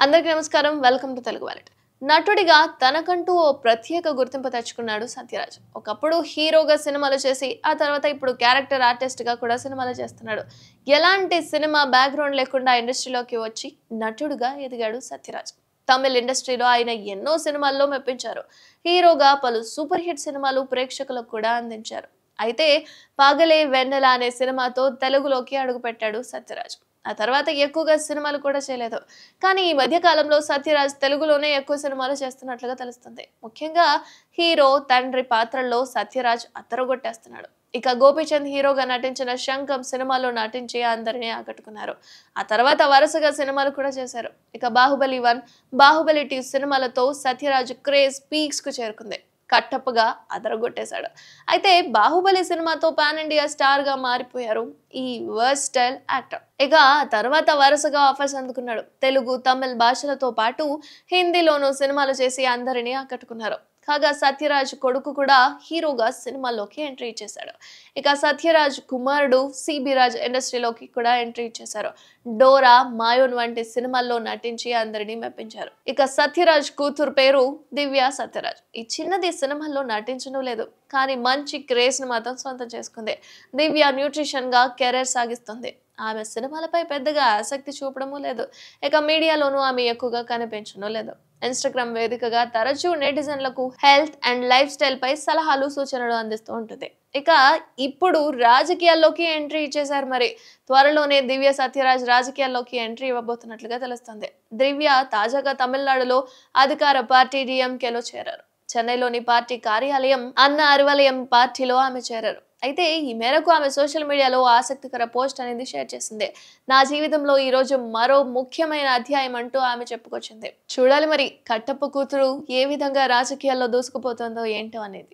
అందరికీ నమస్కారం. Welcome to Telugu wallet. నటుడిగా తనకంటూ ఓ ప్రత్యేక గుర్తింపు తెచ్చుకున్నాడు సత్యరాజ్. ఒకప్పుడు హీరోగా సినిమాలు చేసి ఆ తర్వాత ఇప్పుడు క్యారెక్టర్ ఆర్టిస్ట్ గా కూడా సినిమాలు చేస్తున్నాడు. ఎలాంటి సినిమా బ్యాక్గ్రౌండ్ లేకుండా ఇండస్ట్రీలోకి వచ్చి నటుడిగా ఎదిగాడు సత్యరాజ్. తమిళ ఇండస్ట్రీలో ఆయన ఎన్నో సినిమాల్లో మెప్పించారు. హీరోగా పలు సూపర్ హిట్ సినిమాలు ప్రేక్షకులకు కూడా అందించారు. అయితే పగలే వెన్నెల అనే సినిమాతో తెలుగులోకి అడుగుపెట్టాడు సత్యరాజ్. ఆ తర్వాత ఎక్కువగా సినిమాలు కూడా చేయలేదు. కానీ ఈ మధ్య కాలంలో సత్యరాజ్ తెలుగులోనే ఎక్కువ సినిమాలు చేస్తున్నట్లుగా తెలుస్తుంది. ముఖ్యంగా హీరో, తండ్రి పాత్రల్లో సత్యరాజ్ అత్తరగొట్టేస్తున్నాడు. ఇక గోపీచంద్ హీరోగా నటించిన శంఖం సినిమాలో నటించి అందరినీ ఆకట్టుకున్నారు. ఆ తర్వాత వరుసగా సినిమాలు కూడా చేశారు. ఇక బాహుబలి 1, బాహుబలి 2 సినిమాలతో సత్యరాజ్ క్రేజ్ పీక్స్ కు చేరుకుంది. కట్టప్పగా అదరగొట్టేశాడు. అయితే బాహుబలి సినిమాతో పాన్ ఇండియా స్టార్ గా మారిపోయారు ఈ వర్స్టైల్ యాక్టర్. ఇక తర్వాత వరుసగా ఆఫర్స్ అందుకున్నాడు. తెలుగు, తమిళ్ భాషలతో పాటు హిందీలోనూ సినిమాలు చేసి అందరినీ ఆకట్టుకున్నారు. కాగా సత్యరాజ్ కొడుకు కూడా హీరోగా సినిమాల్లోకి ఎంట్రీ ఇచ్చేశాడు. ఇక సత్యరాజ్ కుమారుడు సిబి రాజ్ ఇండస్ట్రీలోకి కూడా ఎంట్రీ ఇచ్చేశారు. డోరా, మాయోన్ వంటి సినిమాల్లో నటించి అందరినీ మెప్పించారు. ఇక సత్యరాజ్ కూతురు పేరు దివ్య సత్యరాజ్. ఈ చిన్నది సినిమాల్లో నటించడం లేదు, కానీ మంచి క్రేజ్ ను మాత్రం సొంతం చేసుకుంది. దివ్య న్యూట్రిషన్ గా కెరీర్ సాగిస్తుంది. ఆమె సినిమాలపై పెద్దగా ఆసక్తి చూపడము లేదు. ఇక మీడియాలోనూ ఆమె ఎక్కువగా కనిపించడం లేదు. ఇన్స్టాగ్రామ్ వేదికగా తరచూ నెటిజన్లకు హెల్త్ అండ్ లైఫ్ స్టైల్ పై సలహాలు, సూచనలు అందిస్తూ ఉంటుంది. ఇక ఇప్పుడు రాజకీయాల్లోకి ఎంట్రీ ఇచ్చేశారు. మరి త్వరలోనే దివ్య సత్యరాజ్ రాజకీయాల్లోకి ఎంట్రీ ఇవ్వబోతున్నట్లుగా తెలుస్తుంది. దివ్య తాజాగా తమిళనాడులో అధికార పార్టీ డిఎంకేలో చేరారు. చెన్నైలోని పార్టీ కార్యాలయం అన్న అరివలయం పార్టీలో ఆమె చేరారు. అయితే ఈ మేరకు ఆమె సోషల్ మీడియాలో ఆసక్తికర పోస్ట్ అనేది షేర్ చేసింది. నా జీవితంలో ఈ రోజు మరో ముఖ్యమైన అధ్యాయం అంటూ ఆమె చెప్పుకొచ్చింది. చూడాలి మరి కట్టప్ప కూతురు ఏ విధంగా రాజకీయాల్లో దూసుకుపోతుందో ఏంటో అనేది.